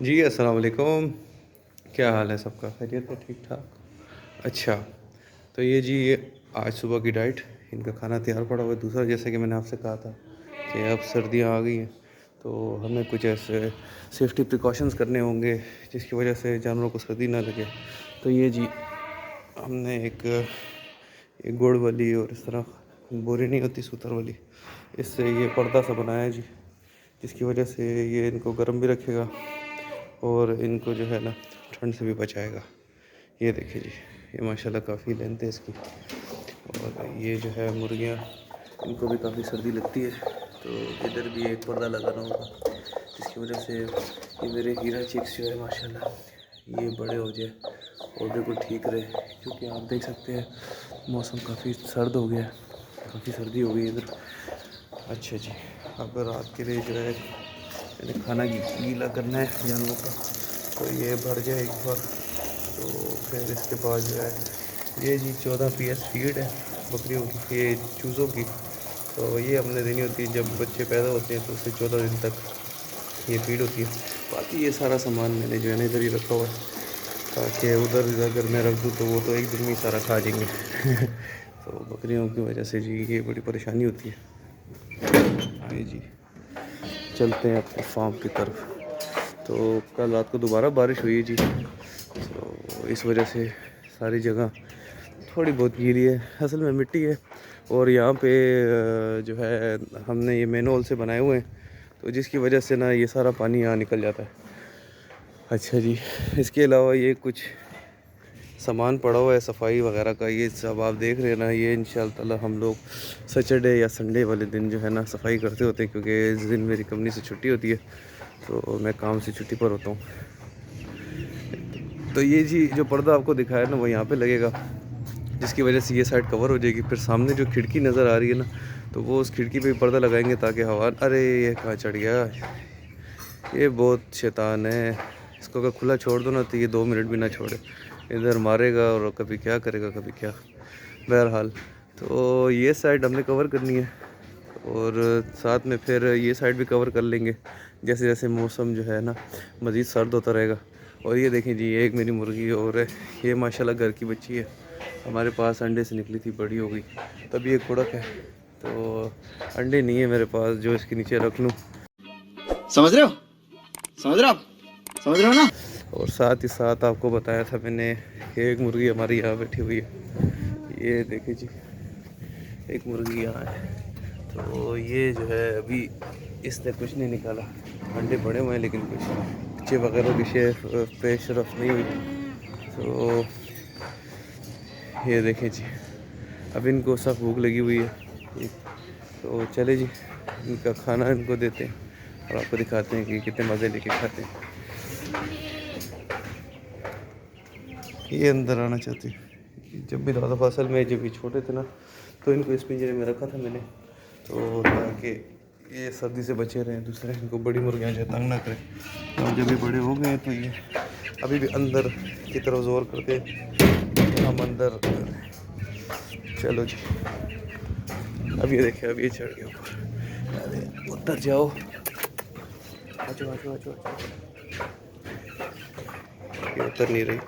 जी, अस्सलाम वालेकुम। क्या हाल है सबका? खैरियत है? ठीक-ठाक? अच्छा, तो ये जी ये आज सुबह की डाइट, इनका खाना तैयार पड़ा हुआ है। दूसरा, जैसे कि मैंने आपसे कहा था कि अब सर्दियाँ आ गई हैं, तो हमें कुछ ऐसे सेफ्टी प्रिकॉशंस करने होंगे, जिसकी वजह से जानवरों को सर्दी ना लगे। तो ये जी हमने एक गुड़ वाली और इस तरह बोरी नहीं होती सूतर वाली, इससे ये पर्दा सा बनाया है जी, जिसकी वजह से ये इनको गर्म भी रखेगा और इनको जो है ना ठंड से भी बचाएगा। ये देखिए जी, ये माशाल्लाह काफ़ी लेंथ है इसकी। और ये जो है मुर्गियाँ, इनको भी काफ़ी सर्दी लगती है, तो इधर भी एक पर्दा लगाना होगा, जिसकी वजह से ये मेरे हीरा चिक्स जो है माशाल्लाह ये बड़े हो जाए और बिल्कुल ठीक रहे। क्योंकि आप देख सकते हैं मौसम काफ़ी सर्द हो गया है, काफ़ी सर्दी हो गई है इधर। अच्छा जी, अब रात के लिए जो है मैंने खाना गीला करना है जानवरों का, तो ये भर जाए एक बार, तो फिर इसके बाद जो है ये जी 14 पीएस फीड है बकरियों की, ये चूज़ों की। तो ये हमने देनी होती है जब बच्चे पैदा होते हैं, तो उससे 14 दिन तक ये फीड होती है। बाकी ये सारा सामान मैंने जो है ना इधर ही रखा हुआ है, ताकि उधर अगर मैं रख दूँ तो वो तो एक दिन में ही सारा खा जाएंगे। तो बकरियों की वजह से जी ये बड़ी परेशानी होती है। आइए जी, चलते हैं अपने फार्म की तरफ। तो कल रात को दोबारा बारिश हुई है जी, तो इस वजह से सारी जगह थोड़ी बहुत गीली है, असल में मिट्टी है। और यहाँ पे जो है हमने ये मैनुअल से बनाए हुए हैं, तो जिसकी वजह से ना ये सारा पानी यहाँ निकल जाता है। अच्छा जी, इसके अलावा ये कुछ सामान पड़ा हुआ है सफाई वगैरह का, ये सब आप देख रहे हैं ना, ये इंशाअल्लाह ताला हम लोग सैटरडे या संडे वाले दिन जो है ना सफाई करते होते हैं, क्योंकि इस दिन मेरी कंपनी से छुट्टी होती है, तो मैं काम से छुट्टी पर होता हूँ। तो ये जी जो पर्दा आपको दिखाया ना वो यहाँ पे लगेगा, जिसकी वजह से ये साइड कवर हो जाएगी। फिर सामने जो खिड़की नज़र आ रही है ना, तो वो उस खिड़की पे भी पर्दा लगाएंगे ताकि हवा, अरे ये कहाँ चढ़ गया, ये बहुत शैतान है। इसको अगर खुला छोड़ दो ना तो ये 2 मिनट भी ना छोड़े, इधर मारेगा और कभी क्या करेगा कभी क्या। बहरहाल, तो ये साइड हमने कवर करनी है और साथ में फिर ये साइड भी कवर कर लेंगे जैसे जैसे मौसम जो है ना मज़ीद सर्द होता रहेगा। और ये देखें जी, ये एक मेरी मुर्गी और है, ये माशाल्लाह घर की बच्ची है, हमारे पास अंडे से निकली थी, बड़ी हो गई, तभी एक कुड़क है। तो अंडे नहीं है मेरे पास जो इसके नीचे रख लूँ। समझ रहे हो? समझ रहे हो आप? समझ रहे हो ना? और साथ ही साथ आपको बताया था मैंने, एक मुर्गी हमारी यहाँ बैठी हुई है, ये देखिए जी, एक मुर्गी यहाँ है। तो ये जो है अभी इसने कुछ नहीं निकाला, अंडे बड़े हुए हैं लेकिन कुछ बच्चे वगैरह की शेफ पेश रफ नहीं हुई। तो ये देखें जी, अब इनको सब भूख लगी हुई है, तो चले जी इनका खाना इनको देते हैं और आपको दिखाते हैं कि कितने मज़े लेके खाते हैं। ये अंदर आना चाहते हैं। जब भी दादा फसल में जब ये छोटे थे ना, तो इनको इस पिंजरे में रखा था मैंने, तो ताकि ये सर्दी से बचे रहें, दूसरे इनको बड़ी मुर्गियाँ जो तंग ना करें। और जब ये बड़े हो गए हैं तो ये अभी भी अंदर की तरफ जोर करते हैं, हम अंदर। चलो जी, अब ये देखे, अब ये चढ़ गया ऊपर, अरे उतर जाओ, आजो आजो आजो आजो, ये उतर नहीं रही।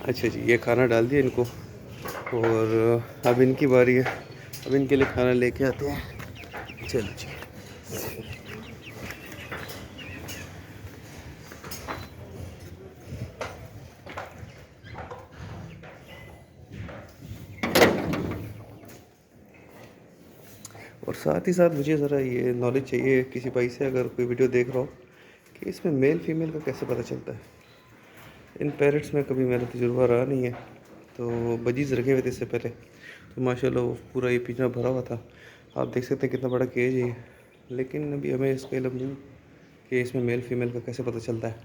अच्छा जी, ये खाना डाल दिया इनको और अब इनकी बारी है, अब इनके लिए खाना लेके आते हैं। चलो जी, और साथ ही साथ मुझे ज़रा ये नॉलेज चाहिए किसी भाई से, अगर कोई वीडियो देख रहा हो, कि इसमें मेल फीमेल का कैसे पता चलता है। इन पैरट्स में कभी मेरा तजुर्बा रहा नहीं है, तो बजीज़ रखे हुए थे इससे पहले, तो माशाल्लाह वो पूरा ये पिंजरा भरा हुआ था, आप देख सकते हैं कितना बड़ा केज है ये। लेकिन अभी हमें इसका इल्म नहीं कि इसमें मेल फीमेल का कैसे पता चलता है।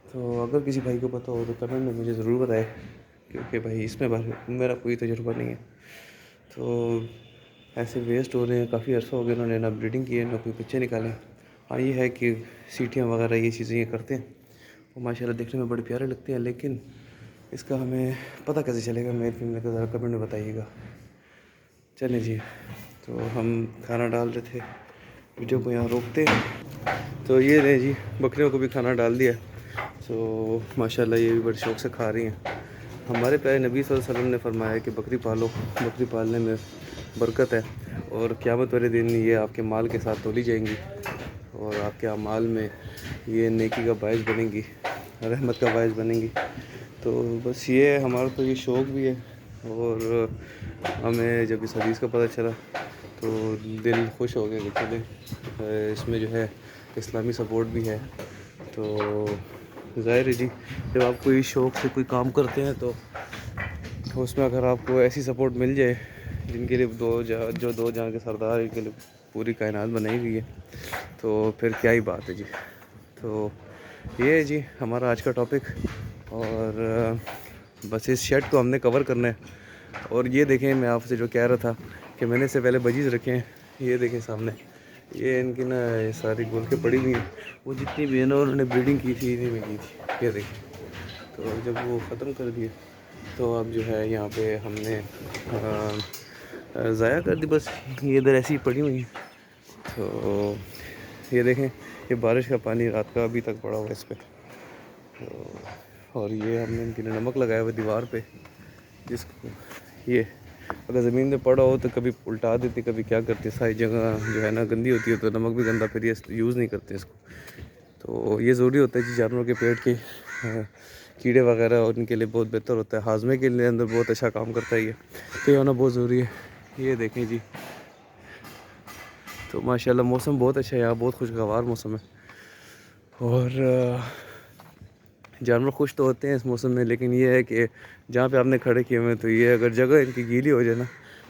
तो अगर किसी भाई को पता हो तो कमेंट में मुझे ज़रूर बताएं, क्योंकि भाई इसमें मेरा कोई तजुर्बा नहीं है। तो ऐसे वेस्ट हो रहे हैं, काफ़ी अर्सा हो गया उन्होंने ना ब्रीडिंग की है ना कोई बच्चे निकाले। हाँ ये है कि सीटियाँ वगैरह ये चीज़ें ये करते हैं, वो माशाल्लाह देखने में बड़े प्यारे लगते हैं, लेकिन इसका हमें पता कैसे चलेगा मेल फीमेल का, ज़रा कमेंट में बताइएगा। चलें जी, तो हम खाना डाल रहे थे वीडियो को यहाँ रोकते हैं। तो ये रहे जी, बकरियों को भी खाना डाल दिया। तो माशाल्लाह ये भी बड़े शौक़ से खा रही हैं। हमारे प्यारे नबी सल्लल्लाहु अलैहि वसल्लम ने फरमाया कि बकरी पालो, बकरी पालने में बरकत है और क़यामत वाले दिन ये आपके माल के साथ तोली जाएंगी और आपके अमाल में ये नेकी का बायस बनेंगी, रहमत का बायस बनेंगी। तो बस ये है, हमारा तो ये शौक़ भी है। और हमें जब इस हदीस का पता चला तो दिल खुश हो गया कि चले इसमें जो है इस्लामी सपोर्ट भी है। तो ज़ाहिर है जी, जब आप कोई शौक़ से कोई काम करते हैं तो उसमें अगर आपको ऐसी सपोर्ट मिल जाए जिनके लिए जो दो जहां के सरदार, इनके लिए पूरी कायनात बनाई हुई है, तो फिर क्या ही बात है जी। तो ये है जी हमारा आज का टॉपिक। और बस इस शेड को हमने कवर करना है। और ये देखें, मैं आपसे जो कह रहा था कि मैंने इससे पहले बजीज़ रखे हैं, ये देखें सामने, ये इनकी ना ये सारी गोल के पड़ी हुई हैं। वो जितनी भी है ना उन्होंने ब्रीडिंग की थी, इन्हीं में की थी, ये देखें। तो जब वो ख़त्म कर दिए तो अब जो है यहाँ पे हमने ज़ाया कर दी, बस ये इधर ऐसी ही पड़ी हुई हैं। तो ये देखें, ये बारिश का पानी रात का अभी तक पड़ा हुआ है इस पर। तो और ये हमने इनके लिए नमक लगाया हुआ दीवार पे, जिसको ये अगर ज़मीन में पड़ा हो तो कभी उल्टा देती, कभी क्या करती, सारी जगह जो है ना गंदी होती है तो नमक भी गंदा, फिर ये यूज़ नहीं करते इसको। तो ये ज़रूरी होता है जी, जानवरों के पेट के कीड़े वगैरह और उनके लिए बहुत बेहतर होता है, हाजमे के लिए अंदर बहुत अच्छा काम करता है ये, तो ये होना बहुत ज़रूरी है। ये देखें जी, तो माशाल्लाह मौसम बहुत अच्छा है यहाँ, बहुत खुशगवार मौसम है। और जानवर खुश तो होते हैं इस मौसम में, लेकिन ये है कि जहाँ पे आपने खड़े किए हुए हैं तो ये अगर जगह इनकी गीली हो जाए ना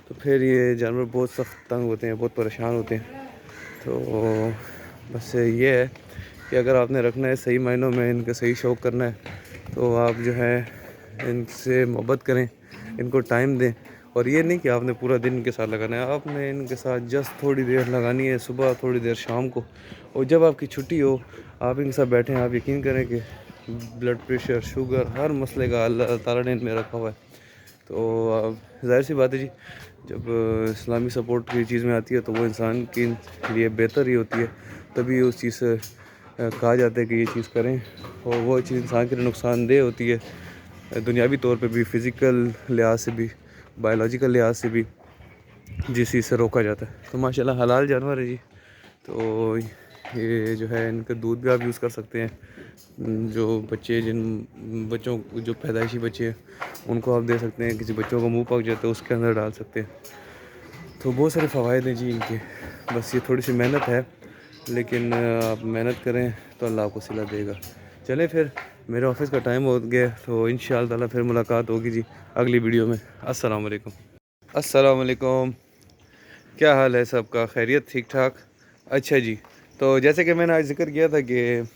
तो फिर ये जानवर बहुत सख्त तंग होते हैं, बहुत परेशान होते हैं। तो बस ये है कि अगर आपने रखना है सही मायनों में, इनका सही शौक़ करना है, तो आप जो है इनसे मोहब्बत करें, इनको टाइम दें। और ये नहीं कि आपने पूरा दिन इनके साथ लगाना है, आपने इनके साथ जस्ट थोड़ी देर लगानी है, सुबह थोड़ी देर शाम को। और जब आपकी छुट्टी हो आप इनके साथ बैठें, आप यकीन करें कि ब्लड प्रेशर, शुगर, हर मसले का अल्लाह ताला ने इनमें रखा हुआ है। तो ज़ाहिर सी बात है जी, जब इस्लामी सपोर्ट की चीज़ में आती है तो वो इंसान के लिए बेहतर ही होती है, तभी उस चीज़ से कहा जाता है कि ये चीज़ करें। और वो चीज़ इंसान के लिए नुकसानदेह होती है, दुनियावी तौर पे भी, फ़िज़िकल लिहाज से भी, बायोलॉजिकल लिहाज से भी, जिस चीज़ से रोका जाता है। तो माशाल्लाह हलाल जानवर है जी। तो ये जो है इनका दूध भी आप यूज़ कर सकते हैं, जो बच्चे, जिन बच्चों जो पैदाइशी बच्चे हैं उनको आप दे सकते हैं, किसी बच्चों का मुंह पक जाता है उसके अंदर डाल सकते हैं। तो बहुत सारे फ़वाइद हैं जी इनके, बस ये थोड़ी सी मेहनत है, लेकिन आप मेहनत करें तो अल्लाह आपको सिला देगा। चलें फिर, मेरे ऑफिस का टाइम हो गया, तो इंशाअल्लाह ताला फिर मुलाकात होगी जी अगली वीडियो में। अस्सलाम वालेकुम। अस्सलाम वालेकुम, क्या हाल है सबका? खैरियत, ठीक ठाक? अच्छा जी, तो जैसे कि मैंने आज जिक्र किया था कि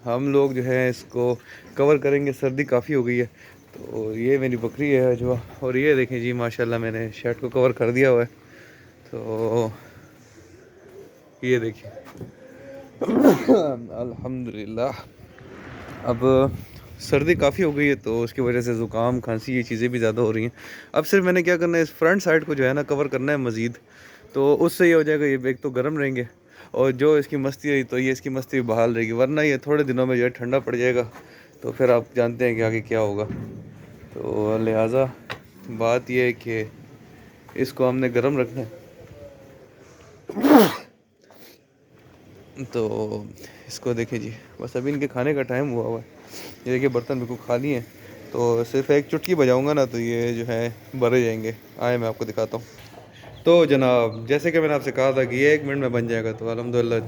हम लोग जो है इसको कवर करेंगे, सर्दी काफ़ी हो गई है। तो ये मेरी बकरी है अजवा, और ये देखें जी माशाल्लाह मैंने शर्ट को कवर कर दिया हुआ है। तो ये देखिए अल्हम्दुलिल्लाह। अब सर्दी काफ़ी हो गई है तो उसकी वजह से ज़ुकाम, खांसी, ये चीज़ें भी ज़्यादा हो रही हैं। अब सिर्फ मैंने क्या करना है, इस फ्रंट साइड को जो है ना कवर करना है मज़ीद, तो उससे ये हो जाएगा, ये एक तो गर्म रहेंगे और जो इसकी मस्ती है तो ये इसकी मस्ती बहाल रहेगी, वरना ये थोड़े दिनों में जो है ठंडा पड़ जाएगा, तो फिर आप जानते हैं कि आगे क्या होगा। तो लिहाजा बात यह है कि इसको हमने गर्म रखना है। तो इसको देखें जी, बस अभी इनके खाने का टाइम हुआ हुआ है। ये देखिए बर्तन बिल्कुल खाली हैं, तो सिर्फ एक चुटकी बजाऊंगा ना तो ये जो है भरे जाएंगे। आए मैं आपको दिखाता हूँ। तो जनाब, जैसे कि मैंने आपसे कहा था कि ये 1 मिनट में बन जाएगा, तो अल्हम्दुलिल्लाह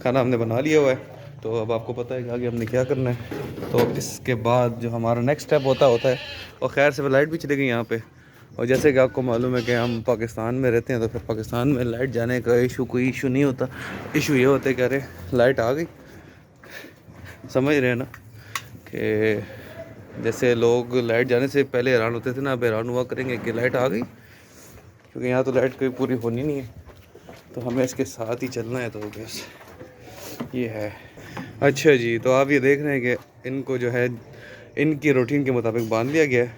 खाना हमने बना लिया हुआ है। तो अब आपको पता है कि आगे हमने क्या करना है। तो इसके बाद जो हमारा नेक्स्ट स्टेप होता है, और खैर से लाइट भी चली गई यहाँ पे। और जैसे कि आपको मालूम है कि हम पाकिस्तान में रहते हैं, तो फिर पाकिस्तान में लाइट जाने का कोई इशू नहीं होता। इशू ये होता है कि अरे लाइट आ गई, समझ रहे हैं ना, कि जैसे लोग लाइट जाने से पहले हैरान होते थे ना, अब हैरान हुआ करेंगे कि लाइट आ गई, क्योंकि यहाँ तो लाइट कोई पूरी होनी नहीं है, तो हमें इसके साथ ही चलना है। तो बस ये है। अच्छा जी, तो आप ये देख रहे हैं कि इनको जो है इनकी रूटीन के मुताबिक बांध लिया गया है।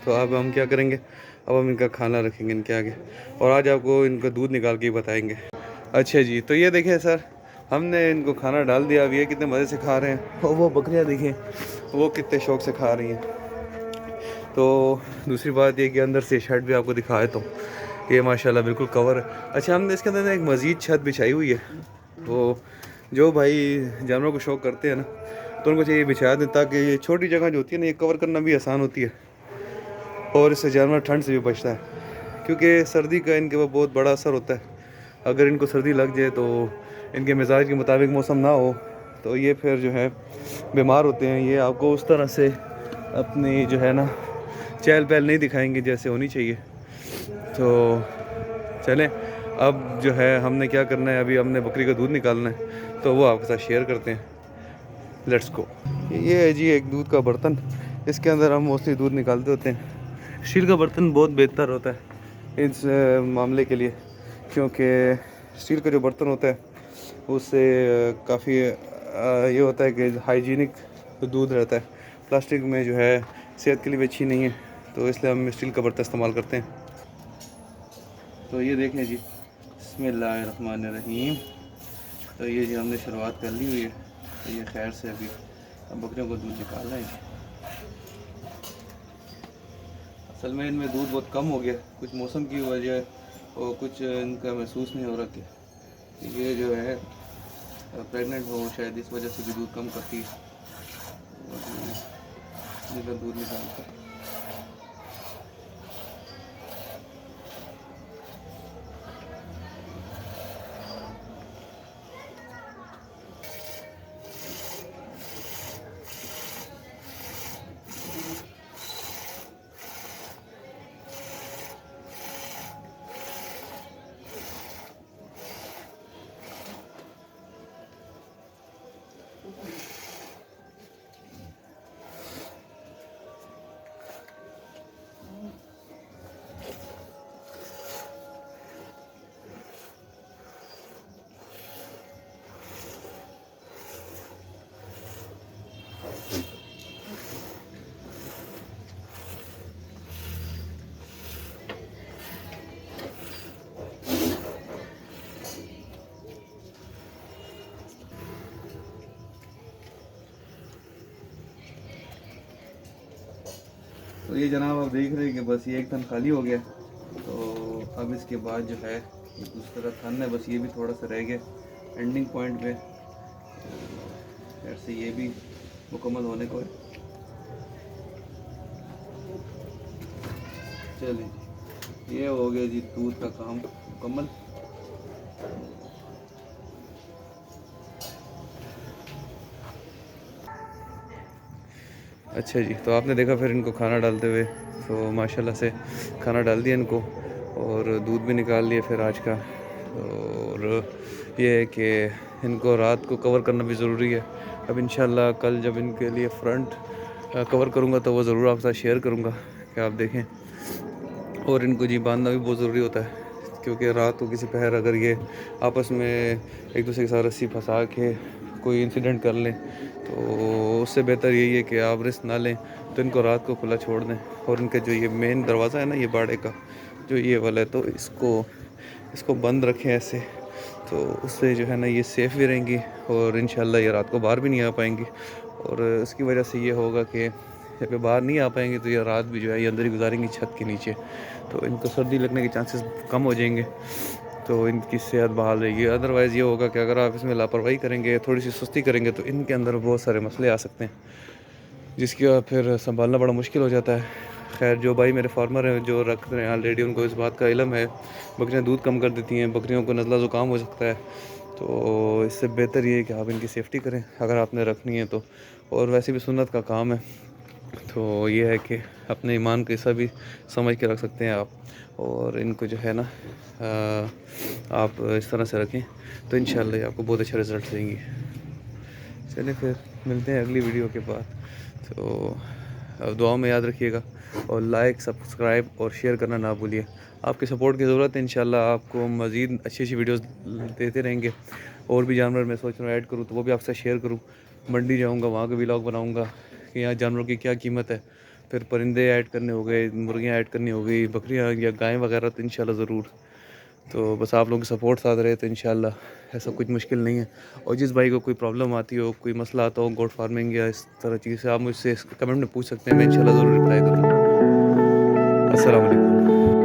तो अब हम क्या करेंगे, अब हम इनका खाना रखेंगे इनके आगे, और आज आपको इनका दूध निकाल के ही बताएंगे। अच्छा जी, तो ये देखिए सर, हमने इनको खाना डाल दिया। अब ये कितने मज़े से खा रहे हैं, और वो बकरियां देखिए वो कितने शौक से खा रही हैं। तो दूसरी बात ये कि अंदर से शर्ट भी आपको दिखाए तो ये माशाल्लाह बिल्कुल कवर। अच्छा, हमने इसके अंदर ना एक मज़ीद छत बिछाई हुई है। वो जो भाई जानवरों को शौक करते हैं ना, तो उनको चाहिए बिछा दें, ताकि ये छोटी जगह जो होती है ना, ये कवर करना भी आसान होती है और इससे जानवर ठंड से भी बचता है। क्योंकि सर्दी का इनके ऊपर बहुत बड़ा असर होता है। अगर इनको सर्दी लग जाए तो इनके मिजाज के मुताबिक मौसम ना हो तो ये फिर जो है बीमार होते हैं। ये आपको उस तरह से अपनी जो है ना चहल पहल नहीं दिखाएंगे जैसे होनी चाहिए। तो चलें, अब जो है हमने क्या करना है, अभी हमने बकरी का दूध निकालना है, तो वो आपके साथ शेयर करते हैं। Let's go. ये है जी एक दूध का बर्तन, इसके अंदर हम मोस्टली दूध निकालते होते हैं। स्टील का बर्तन बहुत बेहतर होता है इस मामले के लिए, क्योंकि स्टील का जो बर्तन होता है उससे काफ़ी ये होता है कि हाइजीनिक दूध रहता है। प्लास्टिक में जो है सेहत के लिए भी अच्छी नहीं है, तो इसलिए हम स्टील का बर्तन इस्तेमाल करते हैं। तो ये देखें जी, बिस्मिल्लाहिर्रहमानिर्रहीम। तो ये जी हमने शुरुआत कर ली हुई है। तो ये खैर से अभी अब बकरियों को दूध निकालना है। असल में इनमें दूध बहुत कम हो गया, कुछ मौसम की वजह और कुछ इनका महसूस नहीं हो रहा कि ये जो है प्रेग्नेंट हो, शायद इस वजह से भी दूध कम करती है। और दूध निकालता है। तो ये जनाब आप देख रहे हैं कि बस ये एक थन खाली हो गया। तो अब इसके बाद जो है ये दूसरा थन है, बस ये भी थोड़ा सा रह गया एंडिंग पॉइंट पे। ऐसे ये भी मुकम्मल होने को है। चलिए, ये हो गया जी दूध का काम मुकम्मल। अच्छा जी, तो आपने देखा फिर इनको खाना डालते हुए, तो माशाल्लाह से खाना डाल दिया इनको और दूध भी निकाल लिया फिर आज का। और ये है कि इनको रात को कवर करना भी ज़रूरी है। अब इंशाल्लाह कल जब इनके लिए फ्रंट कवर करूँगा तो वो ज़रूर आपके साथ शेयर करूँगा कि आप देखें। और इनको जी बांधना भी बहुत ज़रूरी होता है, क्योंकि रात को किसी पहर अगर ये आपस में एक दूसरे के साथ रस्सी फंसा के कोई इंसिडेंट कर लें, तो उससे बेहतर यही है कि आप रिस्क ना लें। तो इनको रात को खुला छोड़ दें। और इनका जो ये मेन दरवाज़ा है ना, ये बाड़े का जो ये वाला है, तो इसको बंद रखें ऐसे, तो उससे जो है ना ये सेफ़ भी रहेंगी और इंशाल्लाह ये रात को बाहर भी नहीं आ पाएंगी। और इसकी वजह से ये होगा कि जब ये बाहर नहीं आ पाएंगे तो ये रात भी जो है ये अंदर ही गुजारेंगी छत के नीचे, तो इनको सर्दी लगने के चांसेस कम हो जाएंगे, तो इनकी सेहत बहाल रहेगी। अदरवाइज़ ये होगा कि अगर आप इसमें लापरवाही करेंगे, थोड़ी सी सुस्ती करेंगे, तो इनके अंदर बहुत सारे मसले आ सकते हैं, जिसकी वजह फिर संभालना बड़ा मुश्किल हो जाता है। खैर, जो भाई मेरे फार्मर हैं जो रख रहे हैं ऑलरेडी, उनको इस बात का इल्म है। बकरियां दूध कम कर देती हैं, बकरियों को नज़ला ज़ुकाम हो सकता है, तो इससे बेहतर ये है कि आप इनकी सेफ़्टी करें अगर आपने रखनी है तो। और वैसे भी सुन्नत का काम है, तो ये है कि अपने ईमान को ऐसा भी समझ के रख सकते हैं आप। और इनको जो है ना आप इस तरह से रखें, तो इंशाल्लाह ये आपको बहुत अच्छे रिज़ल्ट देंगी। चलिए फिर मिलते हैं अगली वीडियो के बाद। तो अब दुआ में याद रखिएगा और लाइक, सब्सक्राइब और शेयर करना ना भूलिए। आपकी सपोर्ट की ज़रूरत है। इंशाल्लाह आपको मज़ीद अच्छी अच्छी वीडियोस देते रहेंगे। और भी जानवर मैं सोच रहा हूँ ऐड करूँ, तो वो भी आपसे शेयर करूँ। मंडी जाऊँगा, वहाँ का व्लॉग बनाऊँगा कि यहाँ जानवरों की क्या कीमत है। फिर परिंदे ऐड करने हो गए, मुर्गियाँ ऐड करनी हो गई, बकरियाँ या गायें वगैरह, तो इंशाल्लाह ज़रूर। तो बस आप लोगों की सपोर्ट साथ रहे तो इंशाल्लाह ऐसा कुछ मुश्किल नहीं है। और जिस भाई को कोई प्रॉब्लम आती हो, कोई मसला आता हो गोट फार्मिंग या इस तरह चीज़ से, आप मुझसे कमेंट में पूछ सकते हैं, मैं इंशाल्लाह ज़रूर रिप्लाई करूँगा। अस्सलाम वालेकुम।